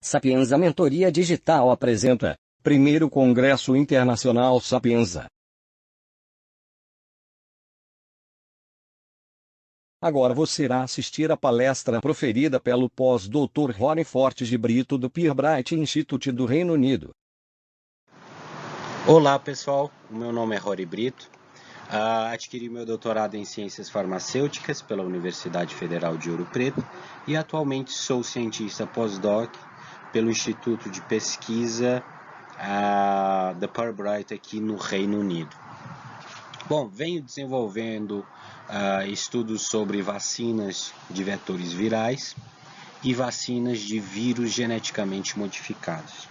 Sapienza Mentoria Digital apresenta Primeiro Congresso Internacional Sapienza. Agora você irá assistir a palestra proferida pelo pós-doutor Rory Fortes de Brito do Pirbright Institute do Reino Unido. Olá pessoal, o meu nome é Rory Brito. Adquiri meu doutorado em Ciências Farmacêuticas pela Universidade Federal de Ouro Preto e atualmente sou cientista pós-doc pelo Instituto de Pesquisa da Pirbright aqui no Reino Unido. Bom, venho desenvolvendo estudos sobre vacinas de vetores virais e vacinas de vírus geneticamente modificados.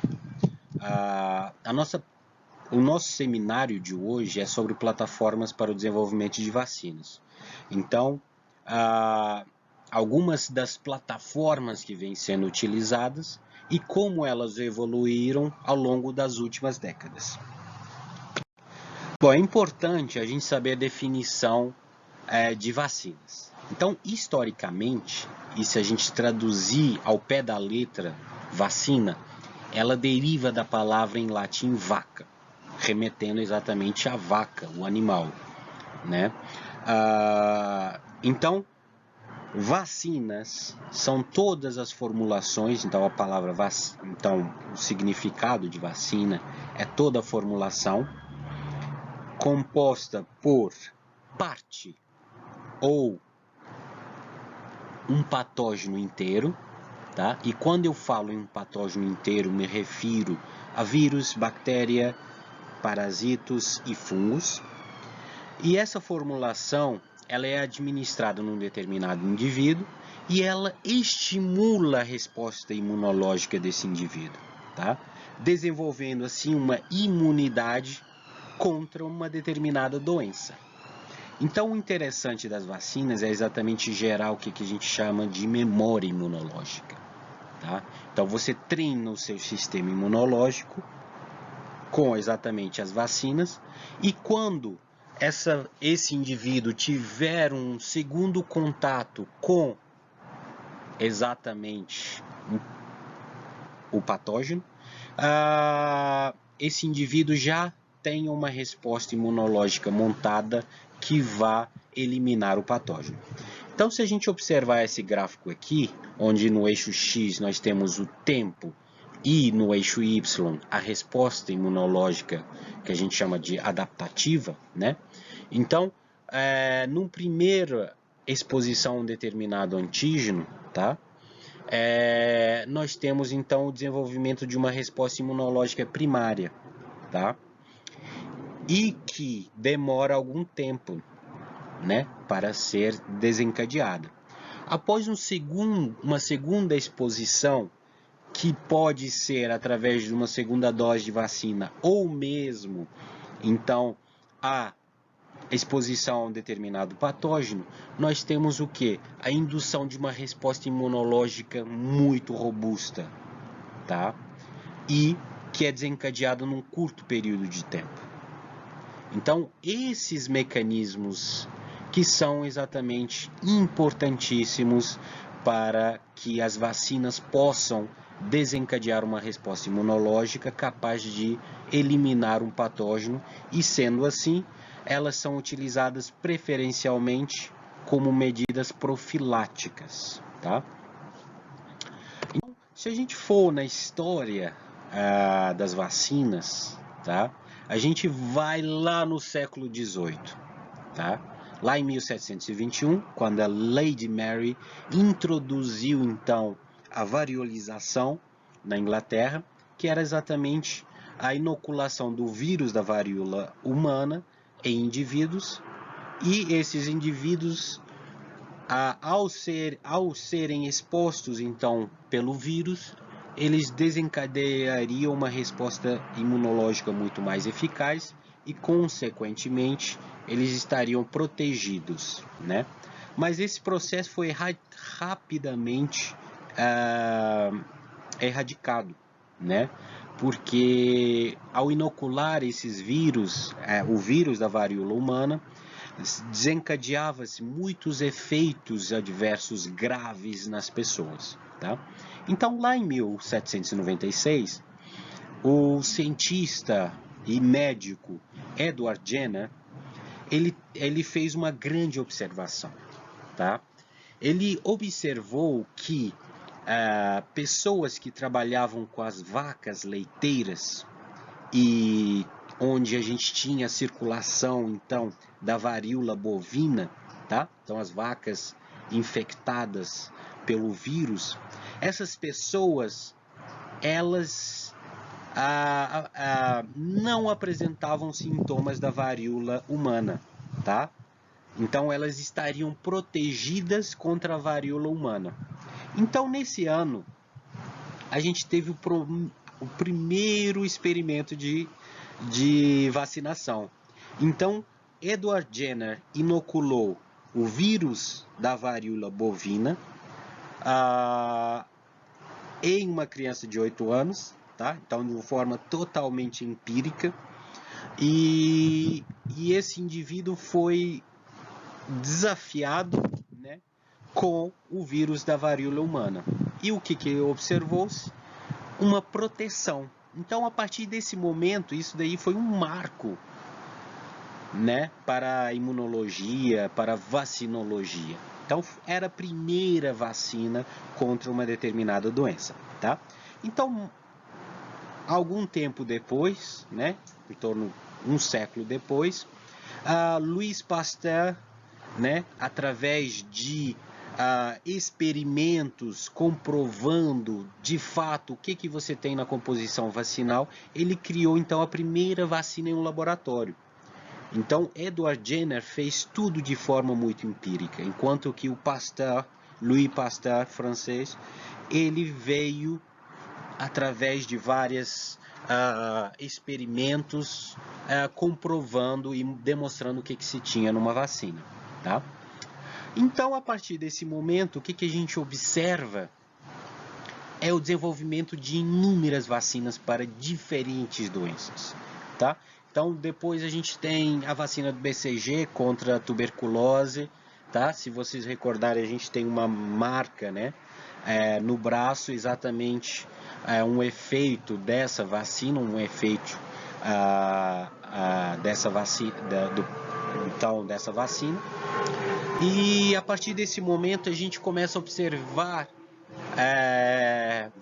O nosso seminário de hoje é sobre plataformas para o desenvolvimento de vacinas. Então, algumas das plataformas que vêm sendo utilizadas e como elas evoluíram ao longo das últimas décadas. Bom, é importante a gente saber a definição de vacinas. Então, historicamente, e se a gente traduzir ao pé da letra vacina, ela deriva da palavra em latim vaca, remetendo exatamente à vaca, o animal, né? Então, vacinas são todas as formulações, então a palavra então o significado de vacina é toda a formulação composta por parte ou um patógeno inteiro, tá? E quando eu falo em um patógeno inteiro, me refiro a vírus, bactéria, parasitos e fungos. E essa formulação, ela é administrada num determinado indivíduo e ela estimula a resposta imunológica desse indivíduo, tá? Desenvolvendo assim uma imunidade contra uma determinada doença. Então, o interessante das vacinas é exatamente gerar o que a gente chama de memória imunológica, tá? Então, você treina o seu sistema imunológico com exatamente as vacinas e quando esse indivíduo tiver um segundo contato com exatamente o patógeno, esse indivíduo já tem uma resposta imunológica montada que vai eliminar o patógeno. Então, se a gente observar esse gráfico aqui, onde no eixo X nós temos o tempo e no eixo Y a resposta imunológica que a gente chama de adaptativa, né? Então, numa primeira exposição a um determinado antígeno, tá? Nós temos então o desenvolvimento de uma resposta imunológica primária, tá? E que demora algum tempo, né, para ser desencadeada. Após uma segunda exposição, que pode ser através de uma segunda dose de vacina ou mesmo, então, a exposição a um determinado patógeno, nós temos o quê? A indução de uma resposta imunológica muito robusta, tá? E que é desencadeada num curto período de tempo. Então, esses mecanismos que são exatamente importantíssimos para que as vacinas possam desencadear uma resposta imunológica capaz de eliminar um patógeno e, sendo assim, elas são utilizadas preferencialmente como medidas profiláticas, tá? Então, se a gente for na história das vacinas, tá? A gente vai lá no século XVIII, tá? Lá em 1721, quando a Lady Mary introduziu então a variolização na Inglaterra, que era exatamente a inoculação do vírus da varíola humana em indivíduos, e esses indivíduos, ao serem expostos então pelo vírus, eles desencadeariam uma resposta imunológica muito mais eficaz e, consequentemente, eles estariam protegidos, né? Mas esse processo foi rapidamente erradicado, né? Porque ao inocular esses vírus, o vírus da varíola humana, desencadeava-se muitos efeitos adversos graves nas pessoas, tá? Então, lá em 1796, o cientista e médico Edward Jenner, ele fez uma grande observação, tá? Ele observou que pessoas que trabalhavam com as vacas leiteiras e onde a gente tinha a circulação, então, da varíola bovina, tá? Então, as vacas infectadas pelo vírus, essas pessoas, elas não apresentavam sintomas da varíola humana, tá? Então, elas estariam protegidas contra a varíola humana. Então, nesse ano, a gente teve o primeiro experimento de vacinação. Então, Edward Jenner inoculou o vírus da varíola bovina em uma criança de 8 anos, tá? Então, de forma totalmente empírica. E esse indivíduo foi desafiado, né, com o vírus da varíola humana. E o que observou-se? Uma proteção. Então, a partir desse momento, isso daí foi um marco, né, para a imunologia, para a vacinologia. Então, era a primeira vacina contra uma determinada doença, tá? Então, algum tempo depois, né, em torno de um século depois, Louis Pasteur, né, através de experimentos comprovando de fato o que você tem na composição vacinal, ele criou então a primeira vacina em um laboratório. Então, Edward Jenner fez tudo de forma muito empírica, enquanto que o Pasteur, Louis Pasteur, francês, ele veio através de vários experimentos comprovando e demonstrando o que se tinha numa vacina, tá? Então, a partir desse momento, o que a gente observa é o desenvolvimento de inúmeras vacinas para diferentes doenças, tá? Então, depois a gente tem a vacina do BCG contra a tuberculose, tá? Se vocês recordarem, a gente tem uma marca, né, no braço, exatamente um efeito dessa vacina, um efeito dessa vacina, dessa vacina. E a partir desse momento a gente começa a observar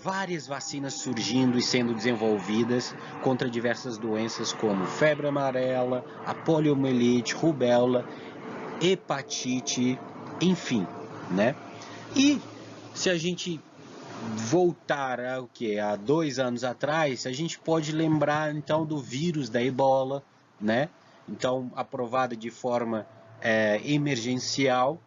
várias vacinas surgindo e sendo desenvolvidas contra diversas doenças como febre amarela, a poliomielite, rubéola, hepatite, enfim, né? E se a gente voltar há 2 anos atrás, a gente pode lembrar então do vírus da ebola, né? Então, aprovada de forma emergencial,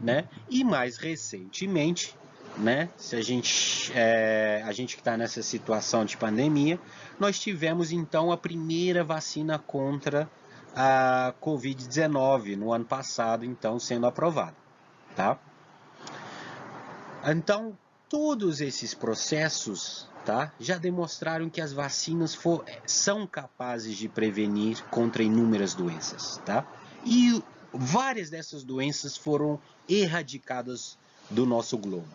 né? E mais recentemente, né? Se a gente que está nessa situação de pandemia, nós tivemos então a primeira vacina contra a Covid-19 no ano passado, então sendo aprovada, tá? Então, todos esses processos, tá, já demonstraram que as vacinas são capazes de prevenir contra inúmeras doenças, tá? E várias dessas doenças foram erradicadas do nosso globo.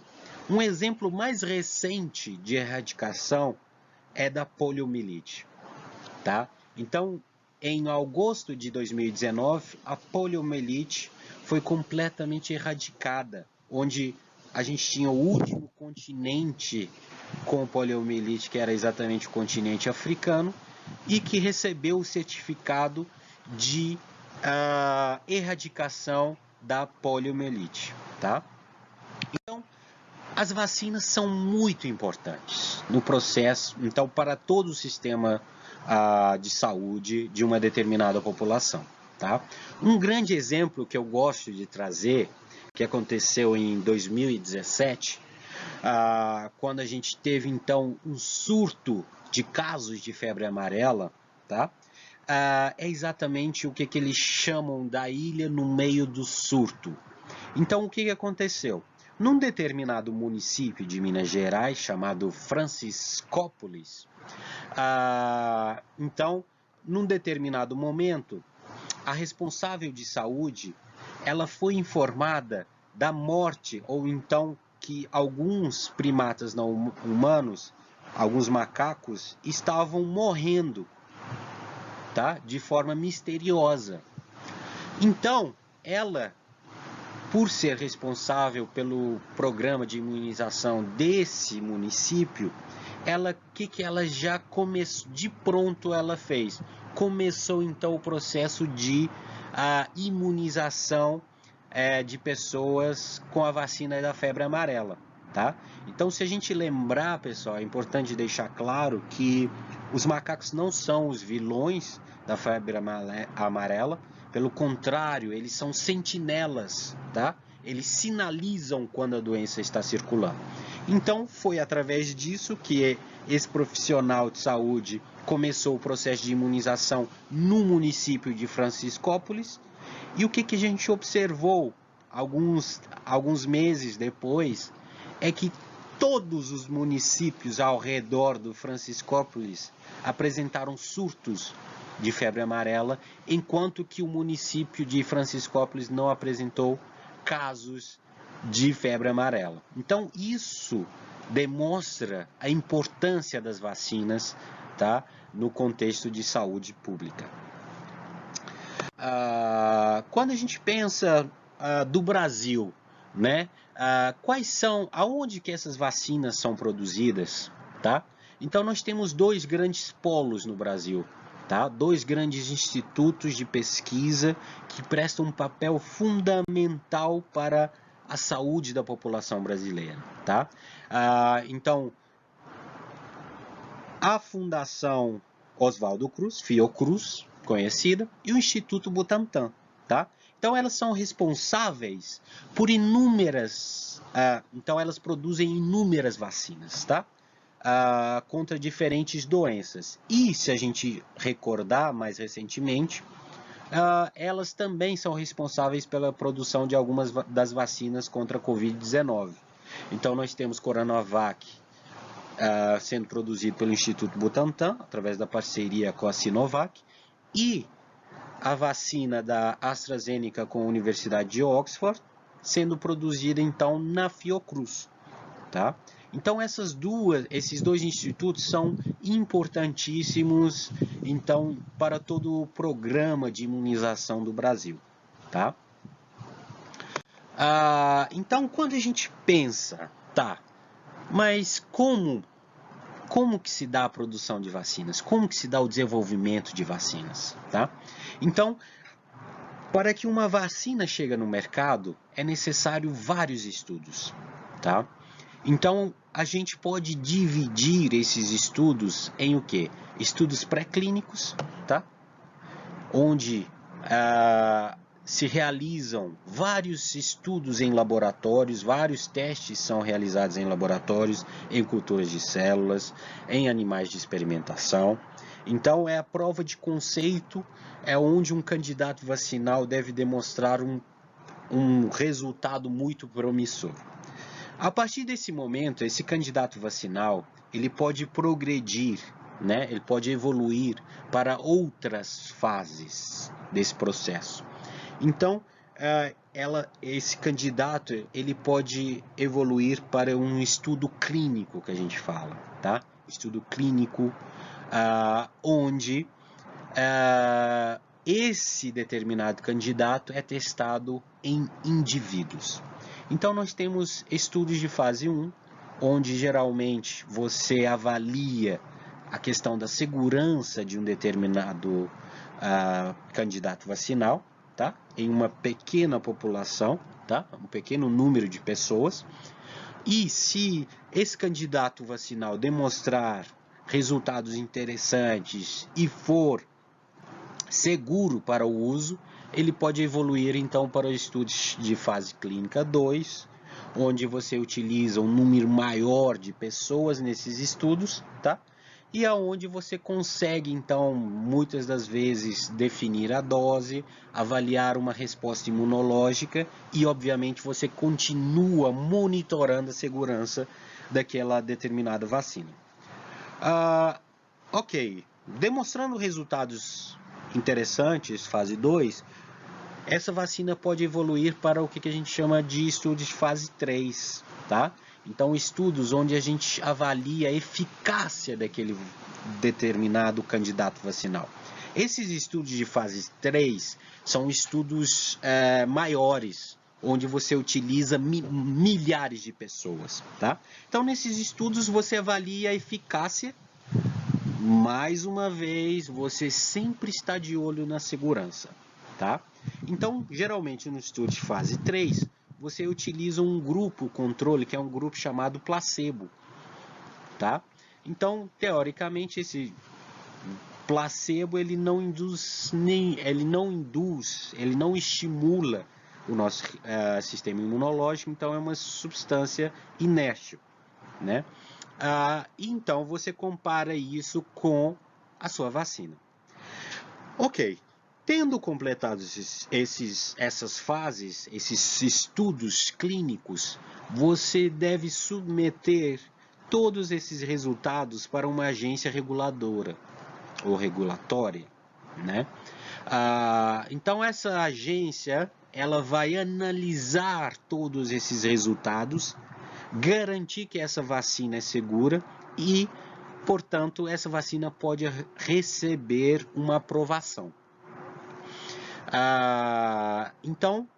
Um exemplo mais recente de erradicação é da poliomielite, tá? Então, em agosto de 2019, a poliomielite foi completamente erradicada, onde a gente tinha o último continente com poliomielite, que era exatamente o continente africano, e que recebeu o certificado de erradicação da poliomielite, tá? Então, as vacinas são muito importantes no processo, então, para todo o sistema de saúde de uma determinada população, tá? Um grande exemplo que eu gosto de trazer, que aconteceu em 2017, quando a gente teve então um surto de casos de febre amarela, tá? É exatamente o que eles chamam da ilha no meio do surto. Então, o que aconteceu? Num determinado município de Minas Gerais, chamado Franciscópolis, então, num determinado momento, a responsável de saúde, ela foi informada da morte, ou então que alguns primatas não humanos, alguns macacos, estavam morrendo, tá? De forma misteriosa. Então, ela, por ser responsável pelo programa de imunização desse município, que ela já começou, de pronto ela fez? Começou então o processo de imunização de pessoas com a vacina da febre amarela, tá? Então, se a gente lembrar, pessoal, é importante deixar claro que os macacos não são os vilões da febre amarela, pelo contrário, eles são sentinelas, tá? Eles sinalizam quando a doença está circulando. Então, foi através disso que esse profissional de saúde começou o processo de imunização no município de Franciscópolis. E o que a gente observou alguns meses depois é que todos os municípios ao redor do Franciscópolis apresentaram surtos de febre amarela, enquanto que o município de Franciscópolis não apresentou casos de febre amarela. Então, isso demonstra a importância das vacinas, tá, no contexto de saúde pública. Quando a gente pensa do Brasil, né, aonde que essas vacinas são produzidas, tá? Então, nós temos dois grandes polos no Brasil, tá? Dois grandes institutos de pesquisa que prestam um papel fundamental para a saúde da população brasileira, tá? Então, a Fundação Oswaldo Cruz, Fiocruz, conhecida, e o Instituto Butantan, tá? Então, elas são responsáveis por inúmeras... então, elas produzem inúmeras vacinas, tá? Contra diferentes doenças. E, se a gente recordar mais recentemente, elas também são responsáveis pela produção de algumas das vacinas contra a Covid-19. Então, nós temos Coronavac sendo produzido pelo Instituto Butantan, através da parceria com a Sinovac, e a vacina da AstraZeneca com a Universidade de Oxford, sendo produzida, então, na Fiocruz, tá? Então, esses dois institutos são importantíssimos, então, para todo o programa de imunização do Brasil, tá? Então, quando a gente pensa, tá, mas como que se dá a produção de vacinas? Como que se dá o desenvolvimento de vacinas, tá? Então, para que uma vacina chegue no mercado, é necessário vários estudos, tá? Então, a gente pode dividir esses estudos em o quê? Estudos pré-clínicos, tá? Onde se realizam vários estudos em laboratórios, vários testes são realizados em laboratórios, em culturas de células, em animais de experimentação. Então, é a prova de conceito, é onde um candidato vacinal deve demonstrar um resultado muito promissor. A partir desse momento, esse candidato vacinal, ele pode progredir, né? Ele pode evoluir para outras fases desse processo. Então, esse candidato, ele pode evoluir para um estudo clínico, que a gente fala, tá? Estudo clínico, onde esse determinado candidato é testado em indivíduos. Então, nós temos estudos de fase 1, onde geralmente você avalia a questão da segurança de um determinado candidato vacinal, tá? Em uma pequena população, tá? Um pequeno número de pessoas. E se esse candidato vacinal demonstrar resultados interessantes e for seguro para o uso, ele pode evoluir então para estudos de fase clínica 2, onde você utiliza um número maior de pessoas nesses estudos, tá? E aonde você consegue então muitas das vezes definir a dose, avaliar uma resposta imunológica e obviamente você continua monitorando a segurança daquela determinada vacina. Ok, demonstrando resultados interessantes, fase 2, essa vacina pode evoluir para o que a gente chama de estudos de fase 3, tá? Então, estudos onde a gente avalia a eficácia daquele determinado candidato vacinal. Esses estudos de fase 3 são estudos maiores, onde você utiliza milhares de pessoas, tá? Então, nesses estudos, você avalia a eficácia. Mais uma vez, você sempre está de olho na segurança, tá? Então, geralmente no estudo de fase 3, você utiliza um grupo controle, que é um grupo chamado placebo, tá? Então, teoricamente, esse placebo ele não estimula o nosso sistema imunológico, então é uma substância inerte, né? Então você compara isso com a sua vacina. Ok, tendo completado essas fases, esses estudos clínicos, você deve submeter todos esses resultados para uma agência reguladora ou regulatória, né? Então essa agência ela vai analisar todos esses resultados, garantir que essa vacina é segura e, portanto, essa vacina pode receber uma aprovação. Então,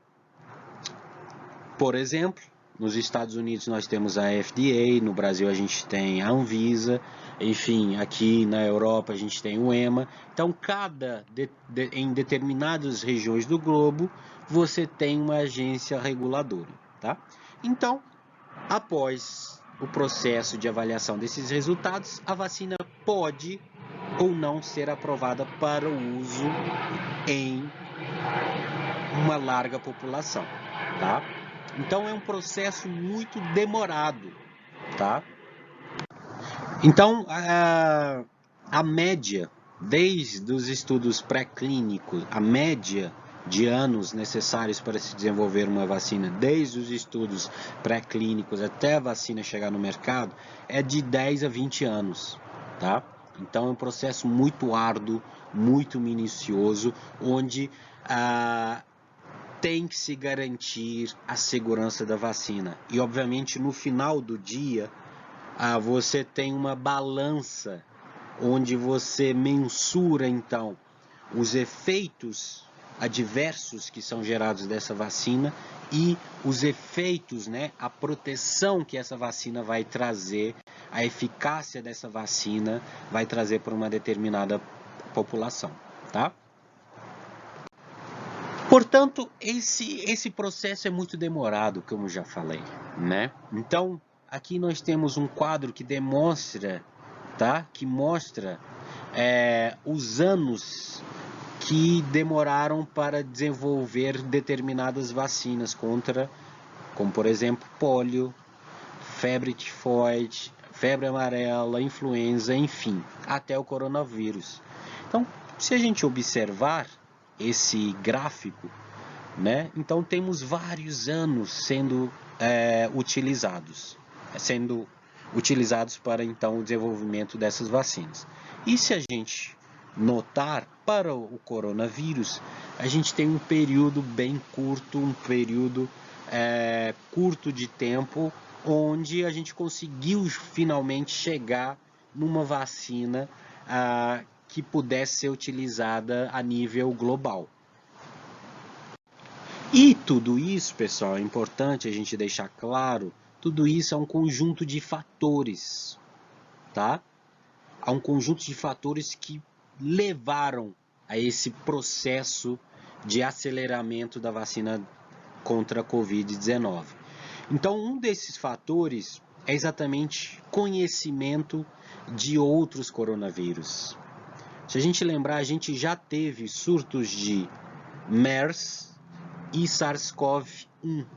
por exemplo, nos Estados Unidos nós temos a FDA, no Brasil a gente tem a Anvisa, enfim, aqui na Europa a gente tem o EMA. Então, em determinadas regiões do globo, você tem uma agência reguladora, tá? Então, após o processo de avaliação desses resultados, a vacina pode ou não ser aprovada para o uso em uma larga população, tá? Então é um processo muito demorado, tá? Então a média, desde os estudos pré-clínicos, a média de anos necessários para se desenvolver uma vacina, desde os estudos pré-clínicos até a vacina chegar no mercado, é de 10 a 20 anos, tá? Então é um processo muito árduo, muito minucioso, onde tem que se garantir a segurança da vacina. E obviamente no final do dia, você tem uma balança onde você mensura então os efeitos adversos que são gerados dessa vacina e os efeitos, né, a proteção que essa vacina vai trazer, a eficácia dessa vacina vai trazer para uma determinada população, tá? Portanto, esse processo é muito demorado, como eu já falei, né? Então, aqui nós temos um quadro que demonstra, tá? Que mostra os anos que demoraram para desenvolver determinadas vacinas contra, como por exemplo, pólio, febre tifoide, febre amarela, influenza, enfim, até o coronavírus. Então, se a gente observar esse gráfico, né, então temos vários anos sendo utilizados para então o desenvolvimento dessas vacinas. E se a gente notar para o coronavírus, a gente tem um período bem curto, um período curto de tempo, onde a gente conseguiu finalmente chegar numa vacina que pudesse ser utilizada a nível global. E tudo isso, pessoal, é importante a gente deixar claro, tudo isso é um conjunto de fatores, tá? Há um conjunto de fatores que levaram a esse processo de aceleramento da vacina contra a Covid-19. Então, um desses fatores é exatamente conhecimento de outros coronavírus. Se a gente lembrar, a gente já teve surtos de MERS e SARS-CoV-1.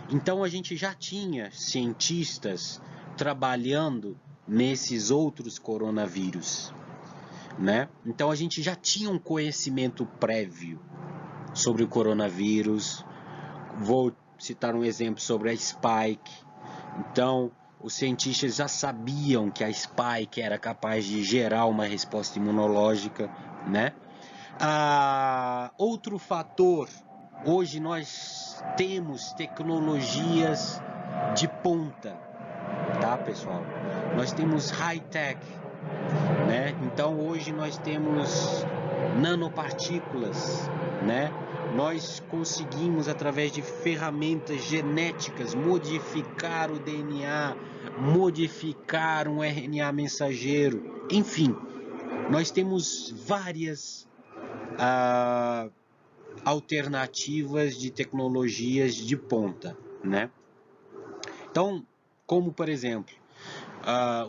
Então, a gente já tinha cientistas trabalhando nesses outros coronavírus, né? Então, a gente já tinha um conhecimento prévio sobre o coronavírus. Vou citar um exemplo sobre a Spike. Então, os cientistas já sabiam que a Spike era capaz de gerar uma resposta imunológica, né? Outro fator Hoje nós temos tecnologias de ponta, tá, pessoal? Nós temos high-tech, né? Então hoje nós temos nanopartículas, né? Nós conseguimos, através de ferramentas genéticas, modificar o DNA, modificar um RNA mensageiro, enfim, nós temos várias alternativas de tecnologias de ponta, né? Então, como por exemplo,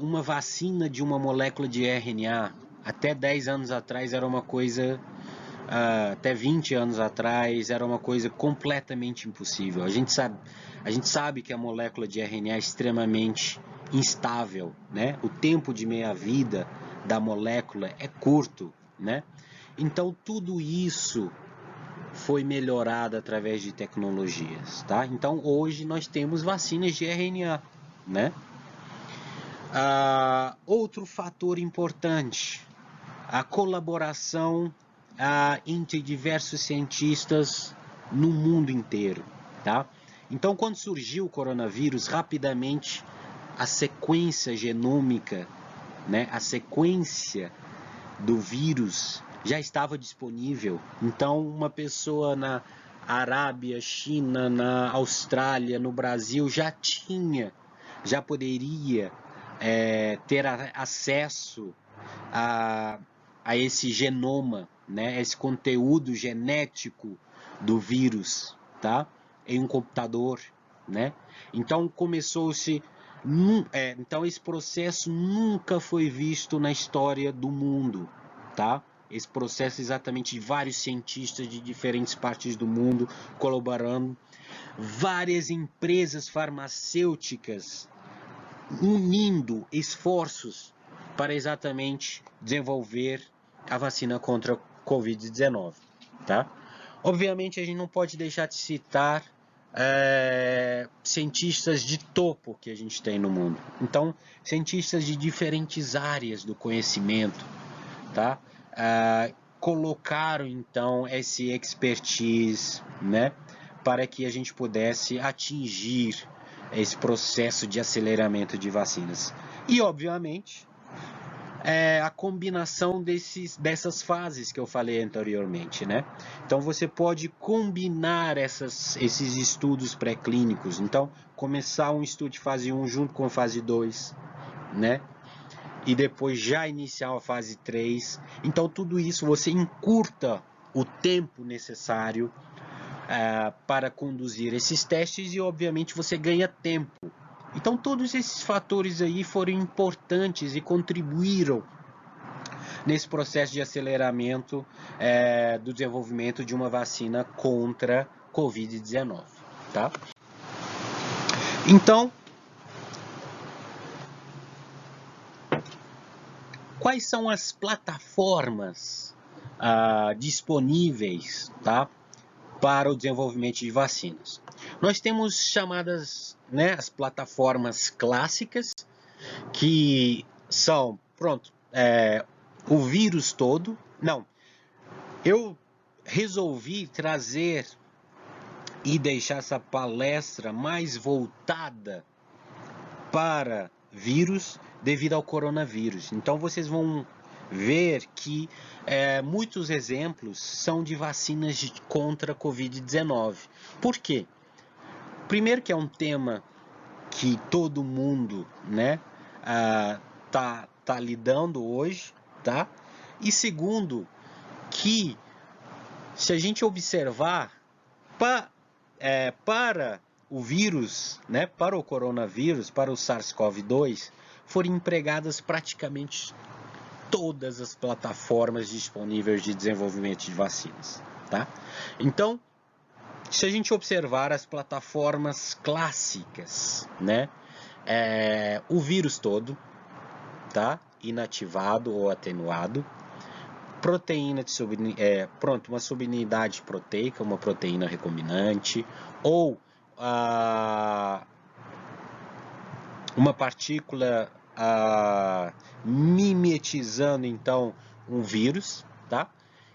uma vacina de uma molécula de RNA, até 10 anos atrás era uma coisa, até 20 anos atrás era uma coisa completamente impossível. A gente sabe que a molécula de RNA é extremamente instável, né? O tempo de meia-vida da molécula é curto, né? Então tudo isso foi melhorado através de tecnologias, tá? Então hoje nós temos vacinas de RNA, né? Outro fator importante, a colaboração entre diversos cientistas no mundo inteiro, tá? Então, quando surgiu o coronavírus, rapidamente a sequência genômica, né, a sequência do vírus já estava disponível. Então, uma pessoa na Arábia, China, na Austrália, no Brasil já poderia ter acesso a esse genoma, né, esse conteúdo genético do vírus, tá, em um computador, né? Então começou-se, então esse processo nunca foi visto na história do mundo, tá? Esse processo exatamente de vários cientistas de diferentes partes do mundo colaborando, várias empresas farmacêuticas unindo esforços para exatamente desenvolver a vacina contra a Covid-19, tá? Obviamente a gente não pode deixar de citar cientistas de topo que a gente tem no mundo. Então, cientistas de diferentes áreas do conhecimento, tá? Colocaram então esse expertise, né, para que a gente pudesse atingir esse processo de aceleramento de vacinas. E, obviamente, a combinação dessas fases que eu falei anteriormente, né? Então, você pode combinar esses estudos pré-clínicos. Então, começar um estudo de fase 1 junto com a fase 2, né? E depois já iniciar a fase 3. Então, tudo isso você encurta o tempo necessário para conduzir esses testes e, obviamente, você ganha tempo. Então, todos esses fatores aí foram importantes e contribuíram nesse processo de aceleramento do desenvolvimento de uma vacina contra Covid-19, tá? Então, quais são as plataformas disponíveis, tá, para o desenvolvimento de vacinas? Nós temos chamadas, né, as plataformas clássicas, que são, o vírus todo. Não, eu resolvi trazer e deixar essa palestra mais voltada para vírus devido ao coronavírus. Então vocês vão ver que muitos exemplos são de vacinas contra a Covid-19. Por quê? Primeiro que é um tema que todo mundo, né, tá lidando hoje, tá? E segundo, que se a gente observar para o vírus, né, para o coronavírus, para o SARS-CoV-2, foram empregadas praticamente todas as plataformas disponíveis de desenvolvimento de vacinas, tá? Então, se a gente observar as plataformas clássicas, né, o vírus todo, tá, inativado ou atenuado, proteína de uma subunidade proteica, uma proteína recombinante, ou uma partícula mimetizando então um vírus, tá?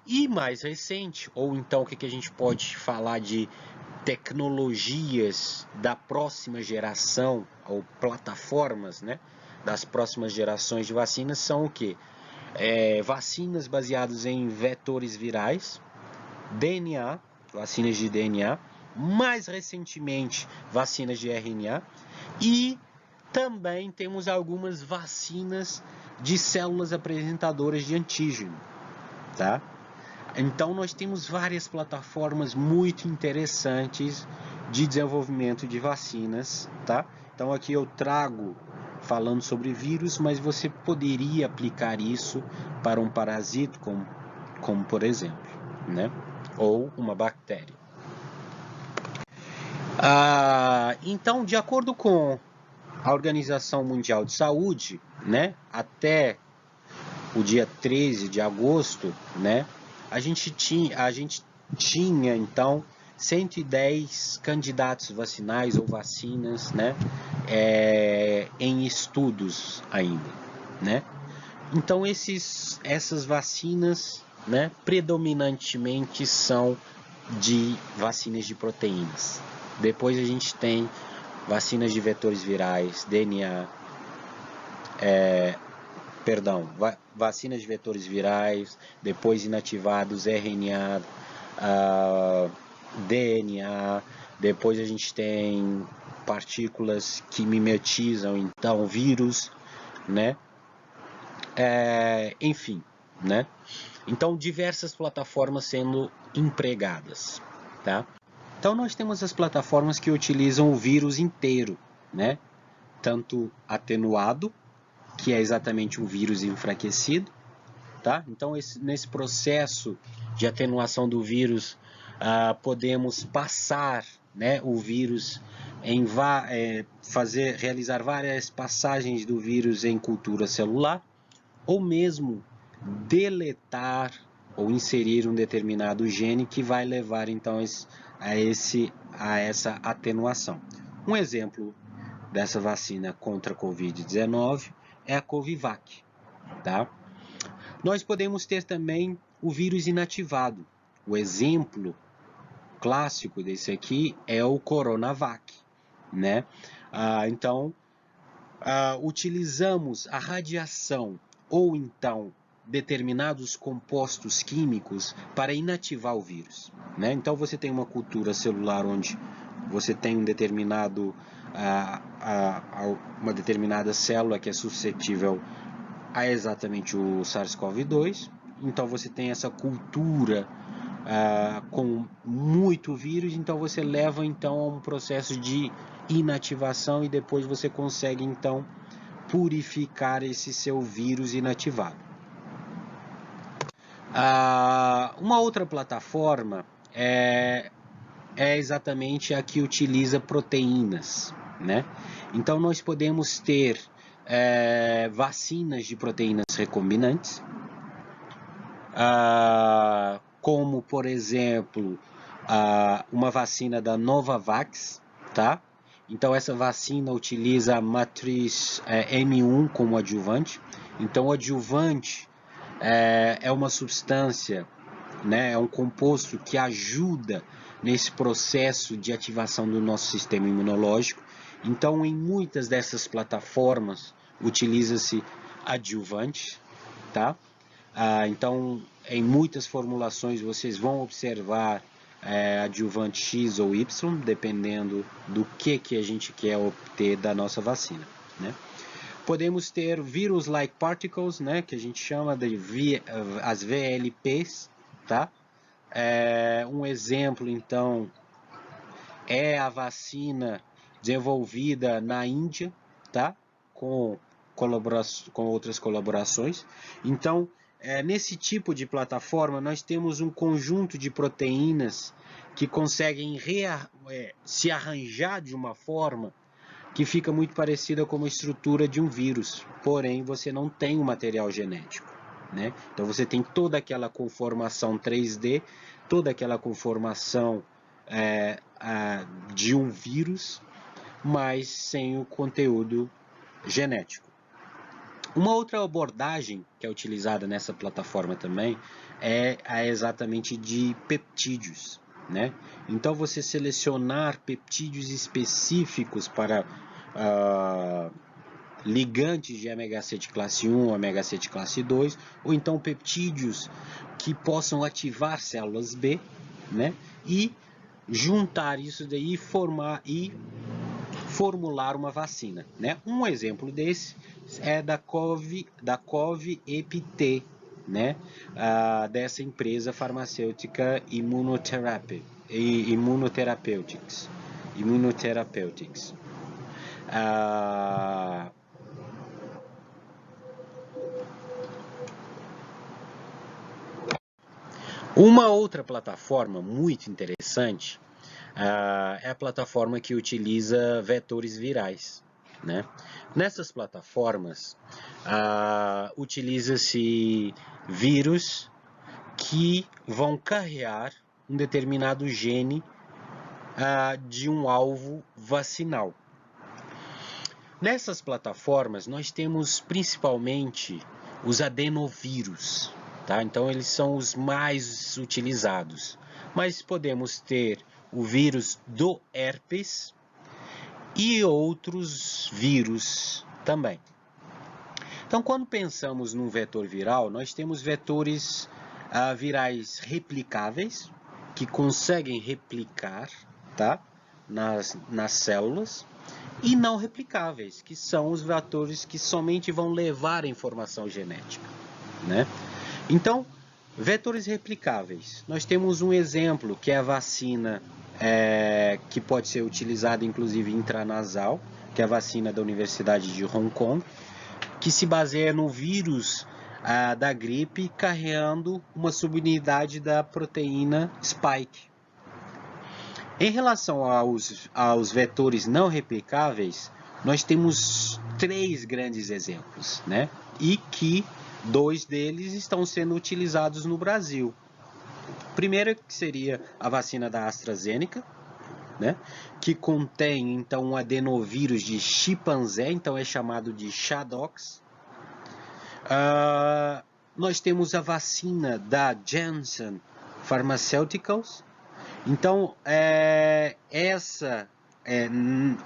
E mais recente, ou então o que a gente pode falar de tecnologias da próxima geração, ou plataformas, né, das próximas gerações de vacinas, são o quê? Vacinas baseadas em vetores virais, DNA, vacinas de DNA, mais recentemente vacinas de RNA, e também temos algumas vacinas de células apresentadoras de antígeno, tá? Então nós temos várias plataformas muito interessantes de desenvolvimento de vacinas, tá? Então aqui eu trago falando sobre vírus, mas você poderia aplicar isso para um parasito, como por exemplo, né? Ou uma bactéria. Então, de acordo com a Organização Mundial de Saúde, né, até o dia 13 de agosto, né, a gente tinha então 110 candidatos vacinais ou vacinas, né, em estudos ainda, né. Então essas vacinas, né, predominantemente são de vacinas de proteínas. Depois a gente tem vacinas de vetores virais, DNA, vacinas de vetores virais, depois inativados, RNA, DNA, depois a gente tem partículas que mimetizam então vírus, né? Enfim, né? Então diversas plataformas sendo empregadas, tá? Então nós temos as plataformas que utilizam o vírus inteiro, né? Tanto atenuado, que é exatamente um vírus enfraquecido, tá? Então nesse processo de atenuação do vírus, podemos passar, né, o vírus em realizar várias passagens do vírus em cultura celular, ou mesmo deletar ou inserir um determinado gene que vai levar então a essa atenuação. Um exemplo dessa vacina contra a Covid-19 é a Covivac, tá? Nós podemos ter também o vírus inativado. O exemplo clássico desse aqui é o Coronavac, né? Então, utilizamos a radiação ou então determinados compostos químicos para inativar o vírus, né? Então você tem uma cultura celular onde você tem um determinado uma determinada célula que é suscetível a exatamente o SARS-CoV-2. Então você tem essa cultura com muito vírus, então você leva então a um processo de inativação e depois você consegue então purificar esse seu vírus inativado. Uma outra plataforma é exatamente a que utiliza proteínas, né? Então nós podemos ter vacinas de proteínas recombinantes, como por exemplo uma vacina da Novavax, tá? Então essa vacina utiliza a matriz M1 como adjuvante. Então o adjuvante é uma substância, né, é um composto que ajuda nesse processo de ativação do nosso sistema imunológico. Então em muitas dessas plataformas utiliza-se adjuvante, tá? Então em muitas formulações vocês vão observar adjuvante X ou Y, dependendo do que a gente quer obter da nossa vacina, né? Podemos ter virus-like particles, né, que a gente chama de as VLPs, tá? Um exemplo, então, é a vacina desenvolvida na Índia, tá? Com outras colaborações. Então, nesse tipo de plataforma, nós temos um conjunto de proteínas que conseguem se arranjar de uma forma que fica muito parecida com a estrutura de um vírus, porém você não tem o material genético, né? Então você tem toda aquela conformação 3D, toda aquela conformação de um vírus, mas sem o conteúdo genético. Uma outra abordagem que é utilizada nessa plataforma também é exatamente de peptídeos, né? Então, você selecionar peptídeos específicos para ligantes de ômega 6 classe 1, ômega 6 classe 2, ou então peptídeos que possam ativar células B, né? E juntar isso daí e formular uma vacina, né? Um exemplo desse é da COV-EPT, né? Dessa empresa farmacêutica Immunotherapeutics. Uma outra plataforma muito interessante é a plataforma que utiliza vetores virais, né? Nessas plataformas, utiliza-se vírus que vão carregar um determinado gene de um alvo vacinal. Nessas plataformas, nós temos principalmente os adenovírus, tá? Então, eles são os mais utilizados. Mas podemos ter o vírus do herpes e outros vírus também. Então, quando pensamos num vetor viral, nós temos vetores virais replicáveis, que conseguem replicar, tá? nas células, e não replicáveis, que são os vetores que somente vão levar a informação genética, né? Então, vetores replicáveis. Nós temos um exemplo, que é a vacina que pode ser utilizada inclusive intranasal, que é a vacina da Universidade de Hong Kong, que se baseia no vírus da gripe carregando uma subunidade da proteína spike. Em relação aos vetores não replicáveis, nós temos 3 grandes exemplos, né? E que 2 deles estão sendo utilizados no Brasil. Primeiro, que seria a vacina da AstraZeneca, né? Que contém então um adenovírus de chimpanzé, então é chamado de ChAdOx. Nós temos a vacina da Janssen Pharmaceuticals. Então,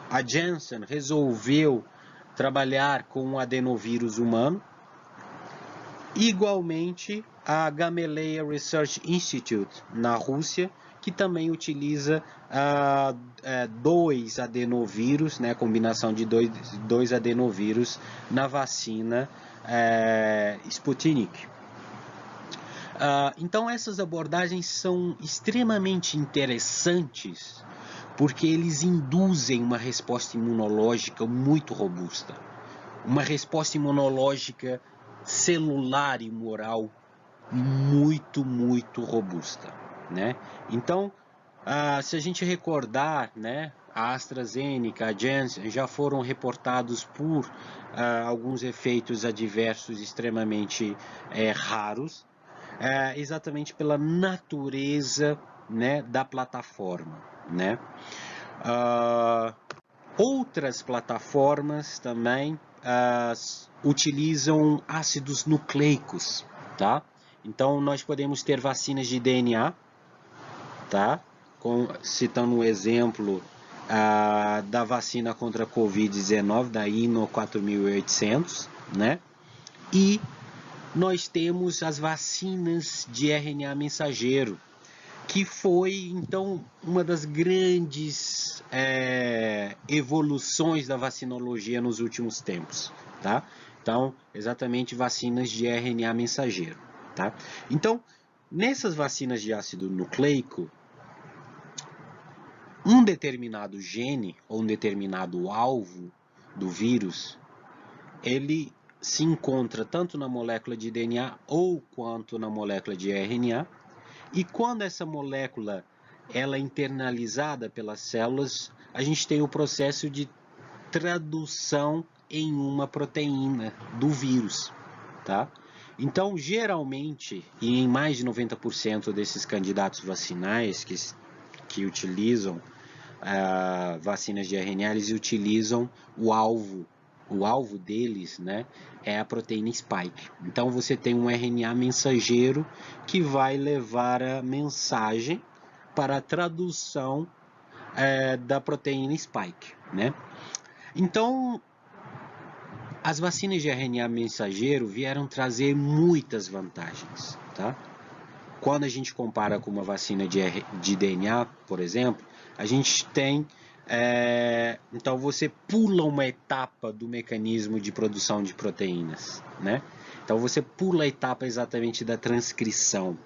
a Janssen resolveu trabalhar com um adenovírus humano. Igualmente, a Gamaleya Research Institute, na Rússia, que também utiliza 2 adenovírus, né, combinação de dois adenovírus na vacina Sputnik. Então, essas abordagens são extremamente interessantes porque eles induzem uma resposta imunológica muito robusta, uma resposta imunológica celular e moral muito, muito robusta, né? Então, se a gente recordar, né, a AstraZeneca, a Janssen já foram reportados por alguns efeitos adversos extremamente raros, exatamente pela natureza, né, da plataforma, né? Outras plataformas também utilizam ácidos nucleicos, tá? Então, nós podemos ter vacinas de DNA, tá? Citando um exemplo da vacina contra a Covid-19, da INO 4800, né? E nós temos as vacinas de RNA mensageiro, que foi, então, uma das grandes evoluções da vacinologia nos últimos tempos, tá? Então, exatamente vacinas de RNA mensageiro, tá? Então, nessas vacinas de ácido nucleico, um determinado gene ou um determinado alvo do vírus, ele se encontra tanto na molécula de DNA ou quanto na molécula de RNA, e quando essa molécula ela é internalizada pelas células, a gente tem o processo de tradução em uma proteína do vírus, tá? Então, geralmente, e em mais de 90% desses candidatos vacinais que utilizam vacinas de RNA, eles utilizam o alvo o alvo deles, né, é a proteína spike. Então você tem um RNA mensageiro que vai levar a mensagem para a tradução da proteína spike, né? Então as vacinas de RNA mensageiro vieram trazer muitas vantagens, tá? Quando a gente compara com uma vacina de DNA, por exemplo, a gente tem então você pula uma etapa do mecanismo de produção de proteínas, né? Então você pula a etapa exatamente da transcrição,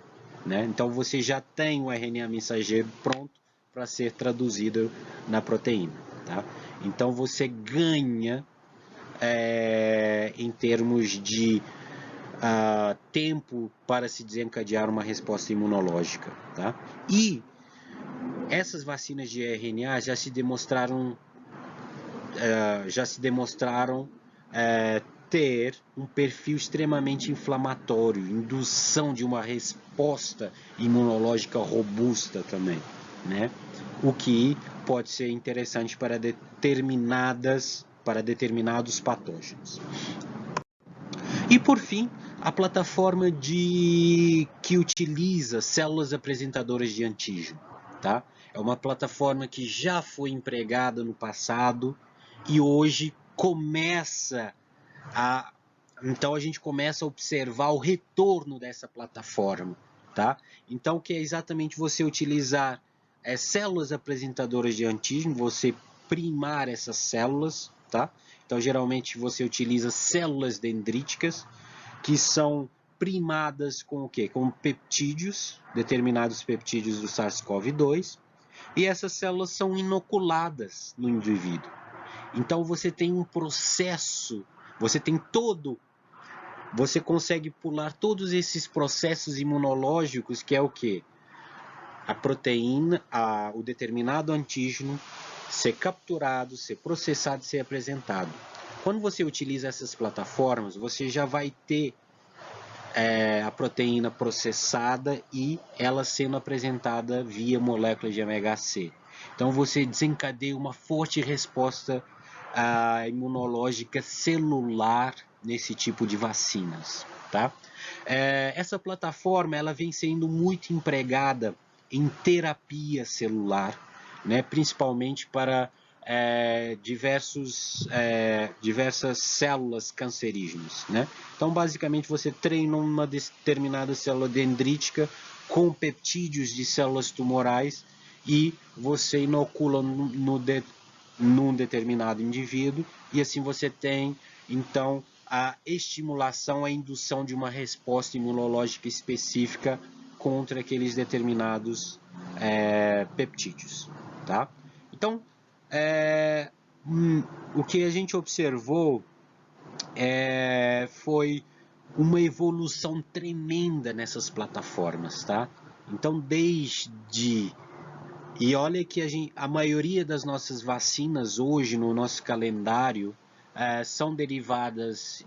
né? Então você já tem o RNA mensageiro pronto para ser traduzido na proteína, tá? Então você ganha em termos de tempo para se desencadear uma resposta imunológica, tá? E essas vacinas de RNA já se demonstraram ter um perfil extremamente inflamatório, indução de uma resposta imunológica robusta também, né? O que pode ser interessante para determinados patógenos. E por fim, a plataforma que utiliza células apresentadoras de antígeno, tá? É uma plataforma que já foi empregada no passado e hoje então a gente começa a observar o retorno dessa plataforma, tá? Então que é exatamente você utilizar células apresentadoras de antígeno, você primar essas células, tá? Então geralmente você utiliza células dendríticas que são primadas com o quê? Com peptídeos, determinados peptídeos do SARS-CoV-2, e essas células são inoculadas no indivíduo. Então você tem um processo, você consegue pular todos esses processos imunológicos, que é o quê? A proteína, o determinado antígeno ser capturado, ser processado, ser apresentado. Quando você utiliza essas plataformas, você já vai ter a proteína processada e ela sendo apresentada via molécula de MHC. Então você desencadeia uma forte resposta imunológica celular nesse tipo de vacinas, tá? Essa plataforma ela vem sendo muito empregada em terapia celular, né? Principalmente para diversas células cancerígenas, né? Então, basicamente, você treina uma determinada célula dendrítica com peptídeos de células tumorais e você inocula num determinado indivíduo e assim você tem, então, a estimulação, a indução de uma resposta imunológica específica contra aqueles determinados peptídeos, tá? Então, o que a gente observou foi uma evolução tremenda nessas plataformas, tá? Então, e olha que a maioria das nossas vacinas hoje no nosso calendário são derivadas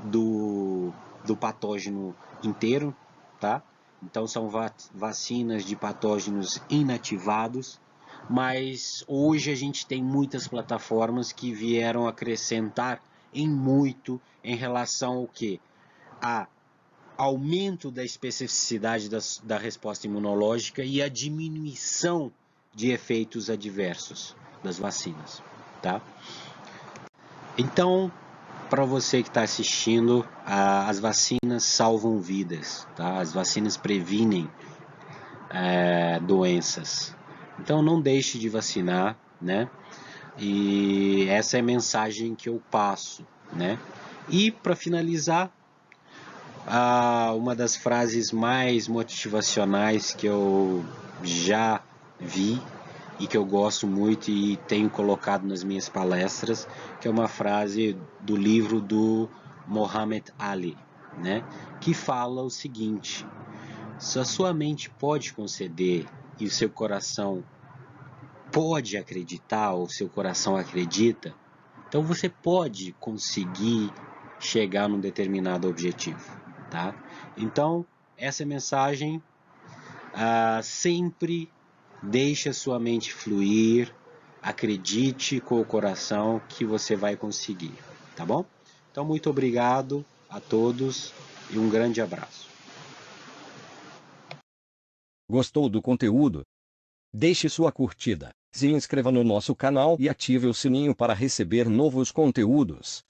do patógeno inteiro, tá? Então são vacinas de patógenos inativados, mas hoje a gente tem muitas plataformas que vieram acrescentar em muito em relação ao quê? A aumento da especificidade da resposta imunológica e a diminuição de efeitos adversos das vacinas, tá? Então, para você que está assistindo, as vacinas salvam vidas, tá? As vacinas previnem doenças. Então, não deixe de vacinar, né? E essa é a mensagem que eu passo, né? E para finalizar, uma das frases mais motivacionais que eu já vi e que eu gosto muito e tenho colocado nas minhas palestras, que é uma frase do livro do Muhammad Ali, né? Que fala o seguinte: se a sua mente pode conceder e o seu coração pode acreditar, ou seu coração acredita, então você pode conseguir chegar num determinado objetivo, tá? Então, essa mensagem sempre deixe a sua mente fluir, acredite com o coração que você vai conseguir. tá bom? Então, muito obrigado a todos e um grande abraço. Gostou do conteúdo? Deixe sua curtida, se inscreva no nosso canal e ative o sininho para receber novos conteúdos.